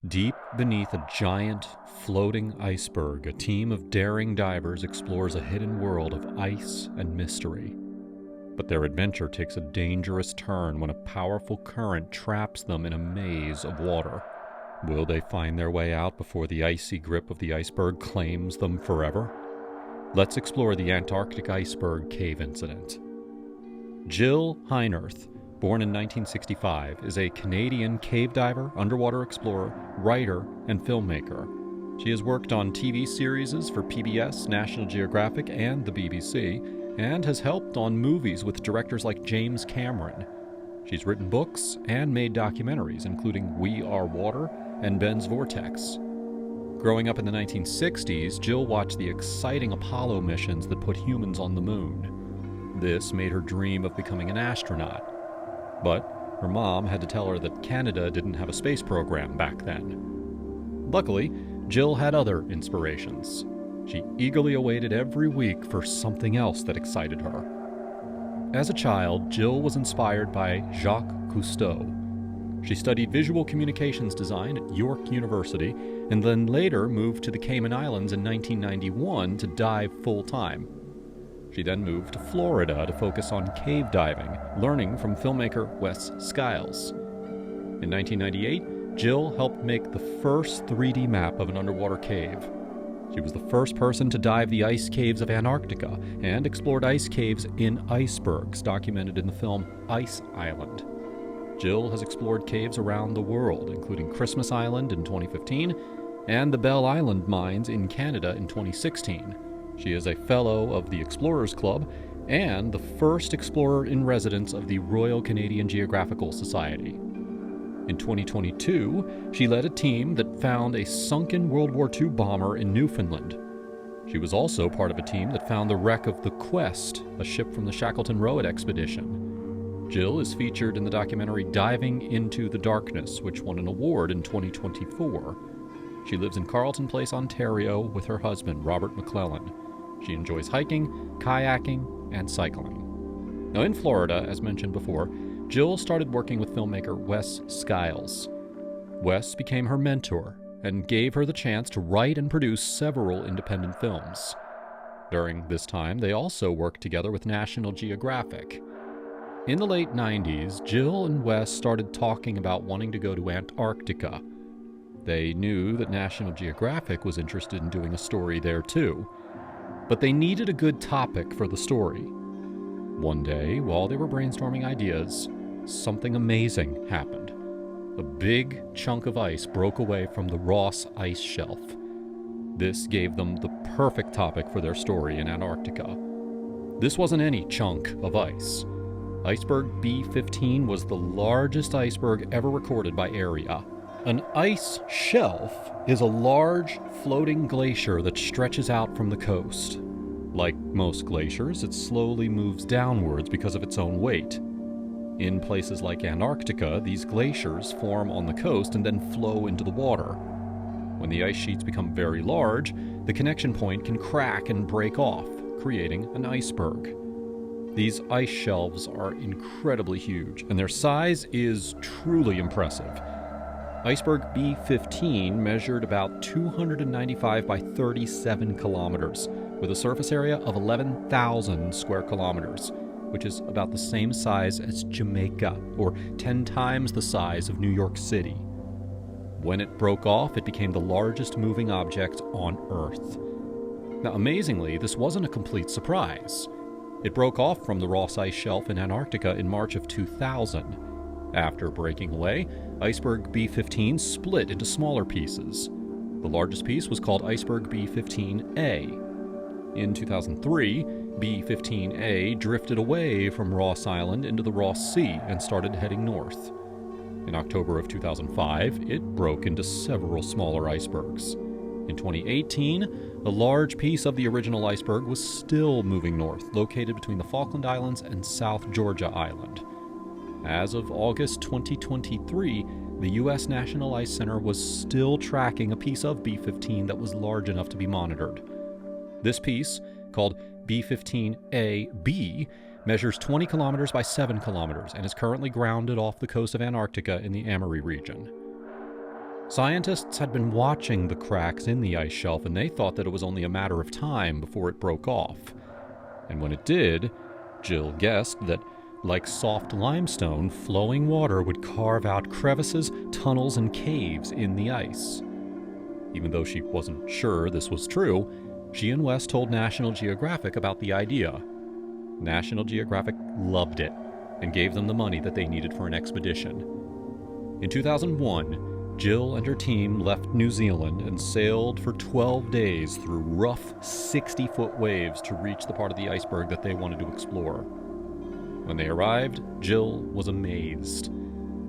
Deep beneath a giant, floating iceberg, a team of daring divers explores a hidden world of ice and mystery. But their adventure takes a dangerous turn when a powerful current traps them in a maze of water. Will they find their way out before the icy grip of the iceberg claims them forever? Let's explore the Antarctic iceberg cave incident. Jill Heinerth, born in 1965, is a Canadian cave diver, underwater explorer, writer, and filmmaker. She has worked on TV series for PBS, National Geographic, and the BBC, and has helped on movies with directors like James Cameron. She's written books and made documentaries, including We Are Water and Ben's Vortex. Growing up in the 1960s, Jill watched the exciting Apollo missions that put humans on the moon. This made her dream of becoming an astronaut. But her mom had to tell her that Canada didn't have a space program back then. Luckily, Jill had other inspirations. She eagerly awaited every week for something else that excited her. As a child, Jill was inspired by Jacques Cousteau. She studied visual communications design at York University and then later moved to the Cayman Islands in 1991 to dive full-time. She then moved to Florida to focus on cave diving, learning from filmmaker Wes Skiles. In 1998, Jill helped make the first 3D map of an underwater cave. She was the first person to dive the ice caves of Antarctica and explored ice caves in icebergs documented in the film Ice Island. Jill has explored caves around the world, including Christmas Island in 2015 and the Bell Island mines in Canada in 2016. She is a fellow of the Explorers Club and the first explorer in residence of the Royal Canadian Geographical Society. In 2022, she led a team that found a sunken World War II bomber in Newfoundland. She was also part of a team that found the wreck of the Quest, a ship from the Shackleton Rowan expedition. Jill is featured in the documentary Diving into the Darkness, which won an award in 2024. She lives in Carleton Place, Ontario, with her husband, Robert McClellan. She enjoys hiking, kayaking, and cycling. Now in Florida, as mentioned before, Jill started working with filmmaker Wes Skiles. Wes became her mentor and gave her the chance to write and produce several independent films. During this time, they also worked together with National Geographic. In the late 90s, Jill and Wes started talking about wanting to go to Antarctica. They knew that National Geographic was interested in doing a story there too, but they needed a good topic for the story. One day, while they were brainstorming ideas, something amazing happened. A big chunk of ice broke away from the Ross Ice Shelf. This gave them the perfect topic for their story in Antarctica. This wasn't any chunk of ice. Iceberg B-15 was the largest iceberg ever recorded by area. An ice shelf is a large, floating glacier that stretches out from the coast. Like most glaciers, it slowly moves downwards because of its own weight. In places like Antarctica, these glaciers form on the coast and then flow into the water. When the ice sheets become very large, the connection point can crack and break off, creating an iceberg. These ice shelves are incredibly huge, and their size is truly impressive. Iceberg B-15 measured about 295 by 37 kilometers, with a surface area of 11,000 square kilometers, which is about the same size as Jamaica, or 10 times the size of New York City. When it broke off, it became the largest moving object on Earth. Now, amazingly, this wasn't a complete surprise. It broke off from the Ross Ice Shelf in Antarctica in March of 2000. After breaking away, Iceberg B-15 split into smaller pieces. The largest piece was called Iceberg B-15A. In 2003, B-15A drifted away from Ross Island into the Ross Sea and started heading north. In October of 2005, it broke into several smaller icebergs. In 2018, a large piece of the original iceberg was still moving north, located between the Falkland Islands and South Georgia Island. As of August 2023, the U.S. National Ice Center was still tracking a piece of B-15 that was large enough to be monitored. This piece, called B-15A-B, measures 20 kilometers by 7 kilometers and is currently grounded off the coast of Antarctica in the Amory region. Scientists had been watching the cracks in the ice shelf, and they thought that it was only a matter of time before it broke off. And when it did, Jill guessed that, like soft limestone, flowing water would carve out crevices, tunnels, and caves in the ice. Even though she wasn't sure this was true, she and Wes told National Geographic about the idea. National Geographic loved it and gave them the money that they needed for an expedition. In 2001, Jill and her team left New Zealand and sailed for 12 days through rough 60-foot waves to reach the part of the iceberg that they wanted to explore. When they arrived, Jill was amazed.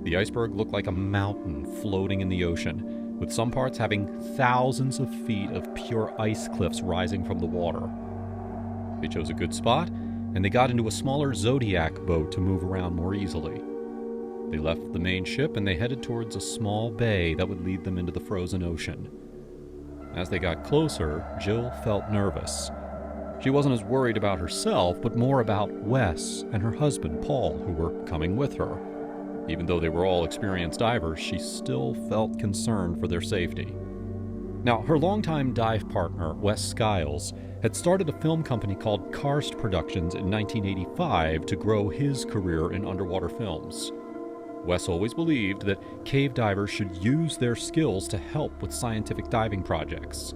The iceberg looked like a mountain floating in the ocean, with some parts having thousands of feet of pure ice cliffs rising from the water. They chose a good spot, and they got into a smaller Zodiac boat to move around more easily. They left the main ship and they headed towards a small bay that would lead them into the frozen ocean. As they got closer, Jill felt nervous. She wasn't as worried about herself, but more about Wes and her husband, Paul, who were coming with her. Even though they were all experienced divers, she still felt concerned for their safety. Now, her longtime dive partner, Wes Skiles, had started a film company called Karst Productions in 1985 to grow his career in underwater films. Wes always believed that cave divers should use their skills to help with scientific diving projects.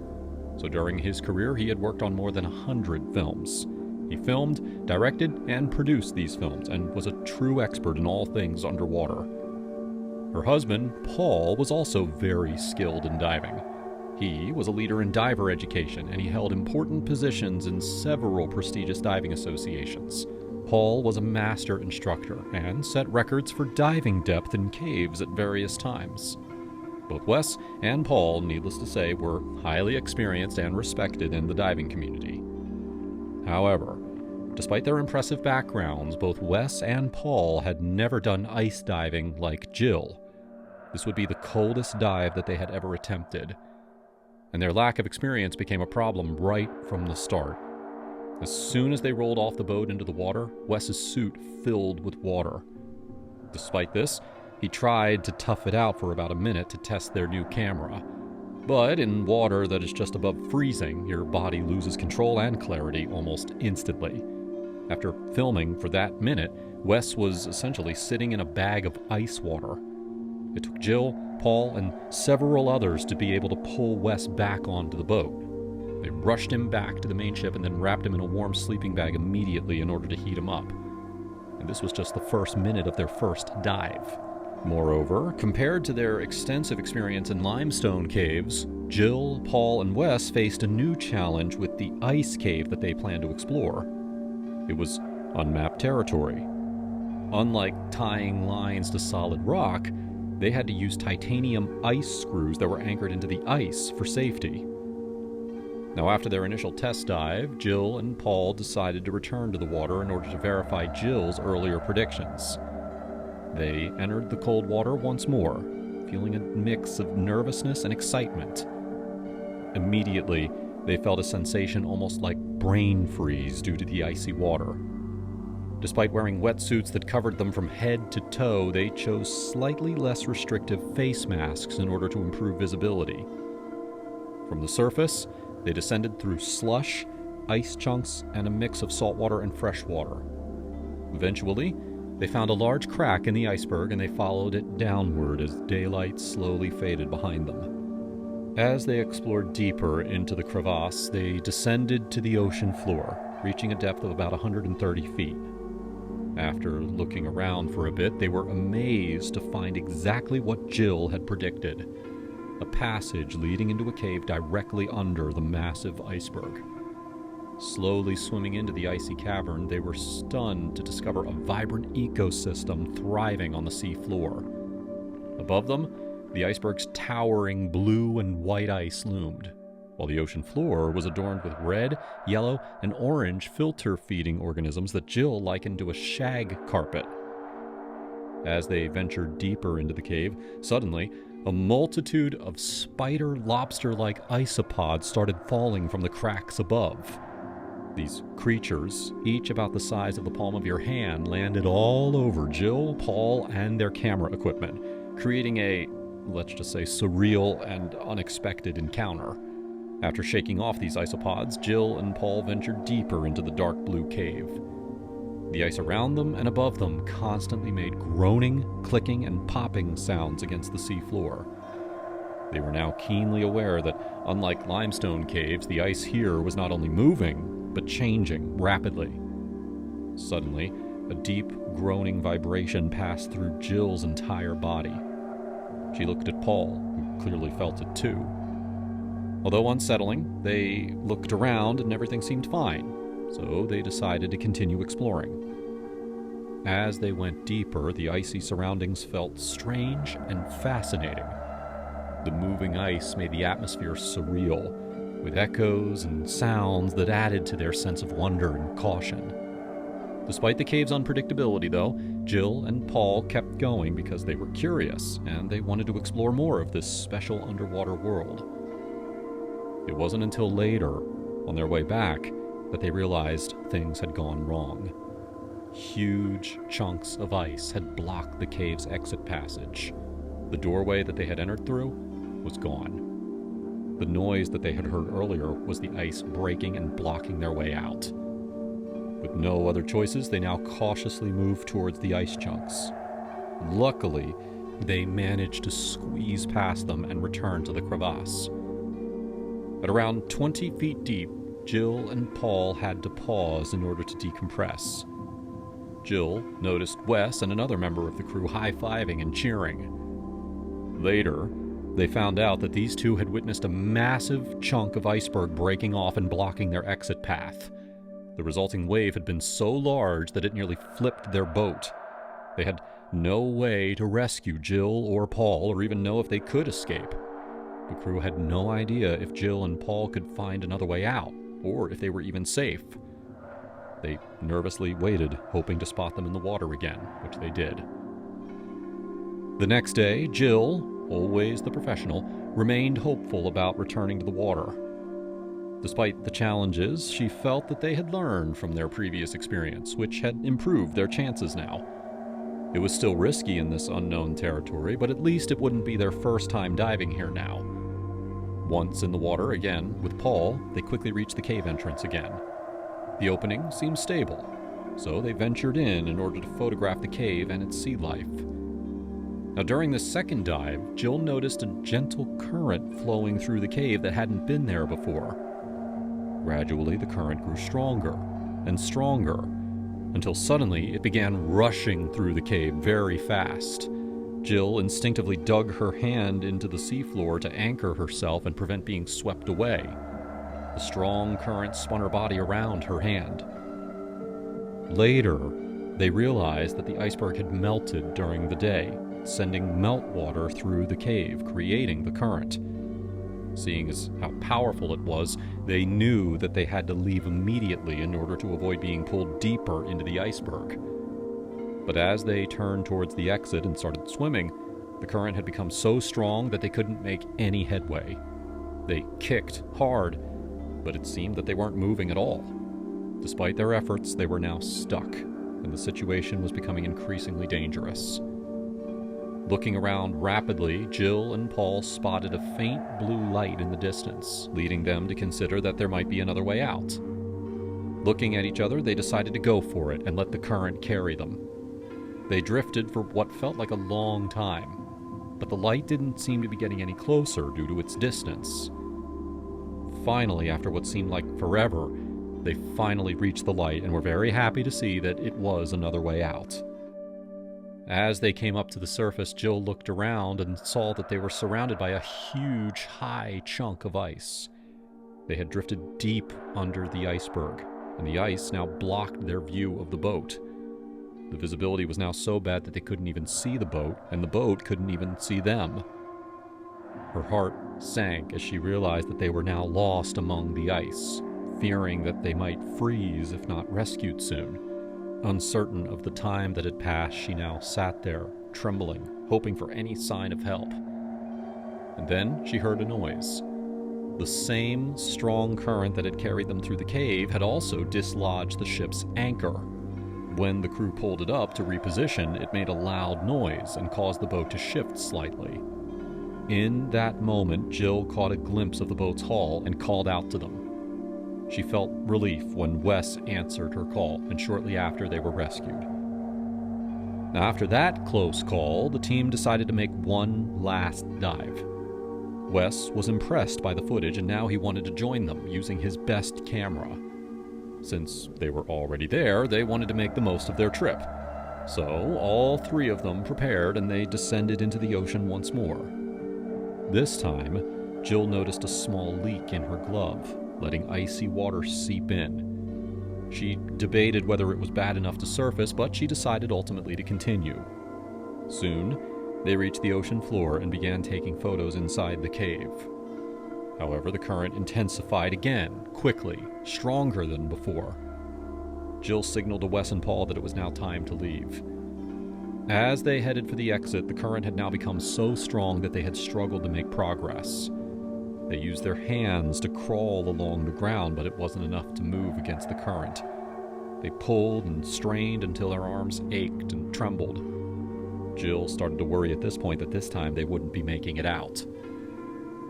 So during his career, he had worked on more than 100 films. He filmed, directed, and produced these films, and was a true expert in all things underwater. Her husband, Paul, was also very skilled in diving. He was a leader in diver education, and he held important positions in several prestigious diving associations. Paul was a master instructor and set records for diving depth in caves at various times. Both Wes and Paul, needless to say, were highly experienced and respected in the diving community. However, despite their impressive backgrounds, both Wes and Paul had never done ice diving like Jill. This would be the coldest dive that they had ever attempted, and their lack of experience became a problem right from the start. As soon as they rolled off the boat into the water, Wes's suit filled with water. Despite this, he tried to tough it out for about a minute to test their new camera. But in water that is just above freezing, your body loses control and clarity almost instantly. After filming for that minute, Wes was essentially sitting in a bag of ice water. It took Jill, Paul, and several others to be able to pull Wes back onto the boat. They rushed him back to the main ship and then wrapped him in a warm sleeping bag immediately in order to heat him up. And this was just the first minute of their first dive. Moreover, compared to their extensive experience in limestone caves, Jill, Paul, and Wes faced a new challenge with the ice cave that they planned to explore. It was unmapped territory. Unlike tying lines to solid rock, they had to use titanium ice screws that were anchored into the ice for safety. Now, after their initial test dive, Jill and Paul decided to return to the water in order to verify Jill's earlier predictions. They entered the cold water once more, feeling a mix of nervousness and excitement. Immediately, they felt a sensation almost like brain freeze due to the icy water. Despite wearing wetsuits that covered them from head to toe, they chose slightly less restrictive face masks in order to improve visibility. From the surface, they descended through slush, ice chunks, and a mix of saltwater and fresh water. Eventually, they found a large crack in the iceberg and they followed it downward as daylight slowly faded behind them. As they explored deeper into the crevasse, they descended to the ocean floor, reaching a depth of about 130 feet. After looking around for a bit, they were amazed to find exactly what Jill had predicted: a passage leading into a cave directly under the massive iceberg. Slowly swimming into the icy cavern, they were stunned to discover a vibrant ecosystem thriving on the sea floor. Above them, the iceberg's towering blue and white ice loomed, while the ocean floor was adorned with red, yellow, and orange filter-feeding organisms that Jill likened to a shag carpet. As they ventured deeper into the cave, suddenly, a multitude of spider lobster-like isopods started falling from the cracks above. These creatures, each about the size of the palm of your hand, landed all over Jill, Paul, and their camera equipment, creating a let's just say, surreal and unexpected encounter. After shaking off these isopods, Jill and Paul ventured deeper into the dark blue cave. The ice around them and above them constantly made groaning, clicking, and popping sounds against the seafloor. They were now keenly aware that, unlike limestone caves, the ice here was not only moving, but changing rapidly. Suddenly, a deep, groaning vibration passed through Jill's entire body. She looked at Paul, who clearly felt it too. Although unsettling, they looked around and everything seemed fine, so they decided to continue exploring. As they went deeper, the icy surroundings felt strange and fascinating. The moving ice made the atmosphere surreal, with echoes and sounds that added to their sense of wonder and caution. Despite the cave's unpredictability, though, Jill and Paul kept going because they were curious, and they wanted to explore more of this special underwater world. It wasn't until later, on their way back, that they realized things had gone wrong. Huge chunks of ice had blocked the cave's exit passage. The doorway that they had entered through was gone. The noise that they had heard earlier was the ice breaking and blocking their way out. With no other choices, they now cautiously moved towards the ice chunks. Luckily, they managed to squeeze past them and return to the crevasse. At around 20 feet deep, Jill and Paul had to pause in order to decompress. Jill noticed Wes and another member of the crew high-fiving and cheering. Later, they found out that these two had witnessed a massive chunk of iceberg breaking off and blocking their exit path. The resulting wave had been so large that it nearly flipped their boat. They had no way to rescue Jill or Paul, or even know if they could escape. The crew had no idea if Jill and Paul could find another way out, or if they were even safe. They nervously waited, hoping to spot them in the water again, which they did. The next day, Jill, always the professional, remained hopeful about returning to the water. Despite the challenges, she felt that they had learned from their previous experience, which had improved their chances now. It was still risky in this unknown territory, but at least it wouldn't be their first time diving here now. Once in the water again, with Paul, they quickly reached the cave entrance again. The opening seemed stable, so they ventured in order to photograph the cave and its sea life. Now, during the second dive, Jill noticed a gentle current flowing through the cave that hadn't been there before. Gradually, the current grew stronger and stronger, until suddenly it began rushing through the cave very fast. Jill instinctively dug her hand into the seafloor to anchor herself and prevent being swept away. The strong current spun her body around her hand. Later, they realized that the iceberg had melted during the day, sending meltwater through the cave, creating the current. Seeing as how powerful it was, they knew that they had to leave immediately in order to avoid being pulled deeper into the iceberg. But as they turned towards the exit and started swimming, the current had become so strong that they couldn't make any headway. They kicked hard, but it seemed that they weren't moving at all. Despite their efforts, they were now stuck, and the situation was becoming increasingly dangerous. Looking around rapidly, Jill and Paul spotted a faint blue light in the distance, leading them to consider that there might be another way out. Looking at each other, they decided to go for it and let the current carry them. They drifted for what felt like a long time, but the light didn't seem to be getting any closer due to its distance. Finally, after what seemed like forever, they finally reached the light and were very happy to see that it was another way out. As they came up to the surface, Jill looked around and saw that they were surrounded by a huge, high chunk of ice. They had drifted deep under the iceberg, and the ice now blocked their view of the boat. The visibility was now so bad that they couldn't even see the boat, and the boat couldn't even see them. Her heart sank as she realized that they were now lost among the ice, fearing that they might freeze if not rescued soon. Uncertain of the time that had passed, she now sat there, trembling, hoping for any sign of help. And then she heard a noise. The same strong current that had carried them through the cave had also dislodged the ship's anchor. When the crew pulled it up to reposition, it made a loud noise and caused the boat to shift slightly. In that moment, Jill caught a glimpse of the boat's hull and called out to them. She felt relief when Wes answered her call, and shortly after they were rescued. After that close call, the team decided to make one last dive. Wes was impressed by the footage, and now he wanted to join them using his best camera. Since they were already there, they wanted to make the most of their trip. So all three of them prepared, and they descended into the ocean once more. This time, Jill noticed a small leak in her glove, letting icy water seep in. She debated whether it was bad enough to surface, but she decided ultimately to continue. Soon, they reached the ocean floor and began taking photos inside the cave. However, the current intensified again, quickly, stronger than before. Jill signaled to Wes and Paul that it was now time to leave. As they headed for the exit, the current had now become so strong that they had struggled to make progress. They used their hands to crawl along the ground, but it wasn't enough to move against the current. They pulled and strained until their arms ached and trembled. Jill started to worry at this point that this time they wouldn't be making it out.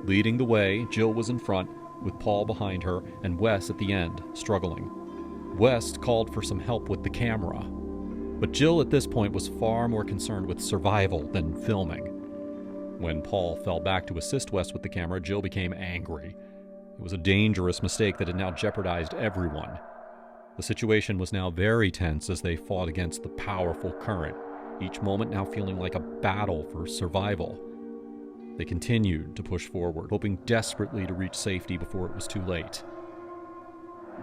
Leading the way, Jill was in front, with Paul behind her, and Wes at the end, struggling. Wes called for some help with the camera. But Jill at this point was far more concerned with survival than filming. When Paul fell back to assist Wes with the camera, Jill became angry. It was a dangerous mistake that had now jeopardized everyone. The situation was now very tense as they fought against the powerful current, each moment now feeling like a battle for survival. They continued to push forward, hoping desperately to reach safety before it was too late.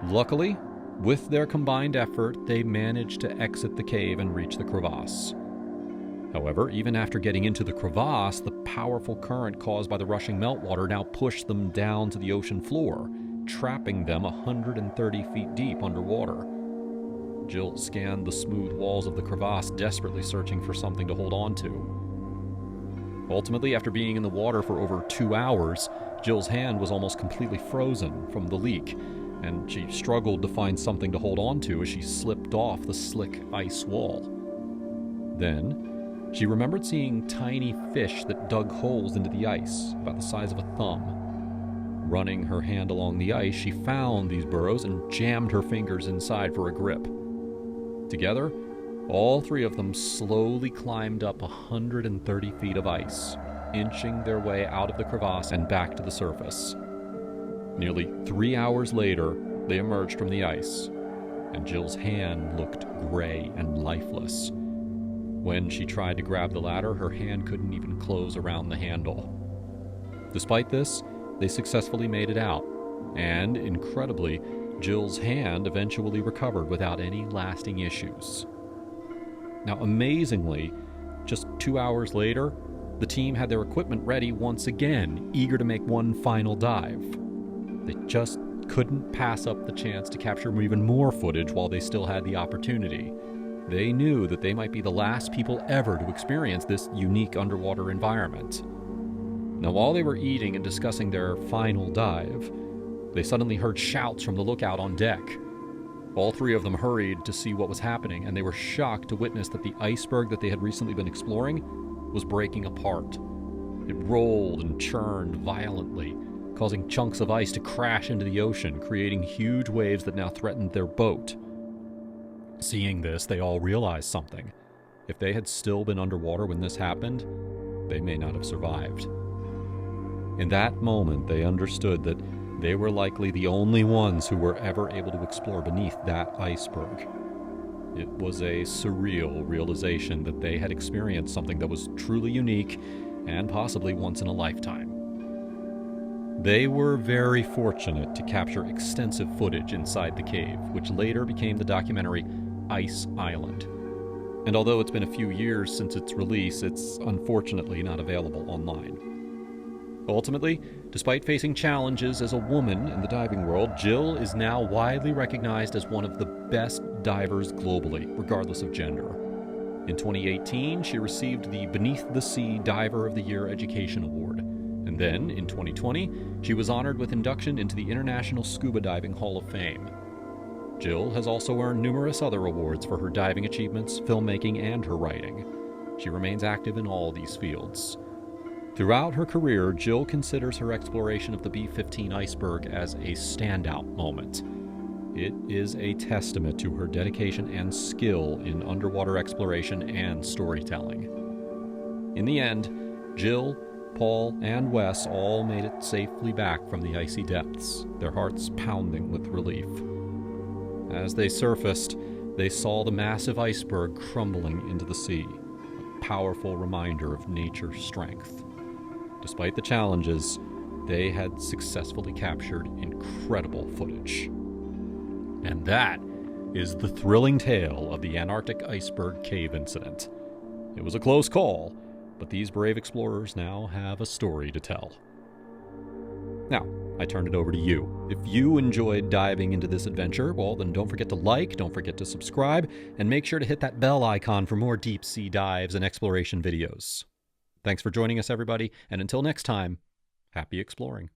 Luckily, with their combined effort, they managed to exit the cave and reach the crevasse. However, even after getting into the crevasse, the powerful current caused by the rushing meltwater now pushed them down to the ocean floor, trapping them 130 feet deep underwater. Jill scanned the smooth walls of the crevasse, desperately searching for something to hold on to. Ultimately, after being in the water for over 2 hours, Jill's hand was almost completely frozen from the leak, and she struggled to find something to hold on to as she slipped off the slick ice wall. Then, she remembered seeing tiny fish that dug holes into the ice, about the size of a thumb. Running her hand along the ice, she found these burrows and jammed her fingers inside for a grip. Together, all three of them slowly climbed up 130 feet of ice, inching their way out of the crevasse and back to the surface. Nearly 3 hours later, they emerged from the ice, and Jill's hand looked gray and lifeless. When she tried to grab the ladder, her hand couldn't even close around the handle. Despite this, they successfully made it out, and, incredibly, Jill's hand eventually recovered without any lasting issues. Now, amazingly, just 2 hours later, the team had their equipment ready once again, eager to make one final dive. They just couldn't pass up the chance to capture even more footage while they still had the opportunity. They knew that they might be the last people ever to experience this unique underwater environment. Now, while they were eating and discussing their final dive, they suddenly heard shouts from the lookout on deck. All three of them hurried to see what was happening, and they were shocked to witness that the iceberg that they had recently been exploring was breaking apart. It rolled and churned violently, causing chunks of ice to crash into the ocean, creating huge waves that now threatened their boat. Seeing this, they all realized something. If they had still been underwater when this happened, they may not have survived. In that moment, they understood that they were likely the only ones who were ever able to explore beneath that iceberg. It was a surreal realization that they had experienced something that was truly unique and possibly once in a lifetime. They were very fortunate to capture extensive footage inside the cave, which later became the documentary Ice Island. And although it's been a few years since its release, it's unfortunately not available online. Ultimately, despite facing challenges as a woman in the diving world, Jill is now widely recognized as one of the best divers globally, regardless of gender. In 2018, she received the Beneath the Sea Diver of the Year Education Award. And then, in 2020, she was honored with induction into the International Scuba Diving Hall of Fame. Jill has also earned numerous other awards for her diving achievements, filmmaking, and her writing. She remains active in all these fields. Throughout her career, Jill considers her exploration of the B-15 iceberg as a standout moment. It is a testament to her dedication and skill in underwater exploration and storytelling. In the end, Jill, Paul, and Wes all made it safely back from the icy depths, their hearts pounding with relief. As they surfaced, they saw the massive iceberg crumbling into the sea, a powerful reminder of nature's strength. Despite the challenges, they had successfully captured incredible footage. And that is the thrilling tale of the Antarctic iceberg cave incident. It was a close call, but these brave explorers now have a story to tell. Now, I turn it over to you. If you enjoyed diving into this adventure, well, then don't forget to like, don't forget to subscribe, and make sure to hit that bell icon for more deep sea dives and exploration videos. Thanks for joining us, everybody, and until next time, happy exploring.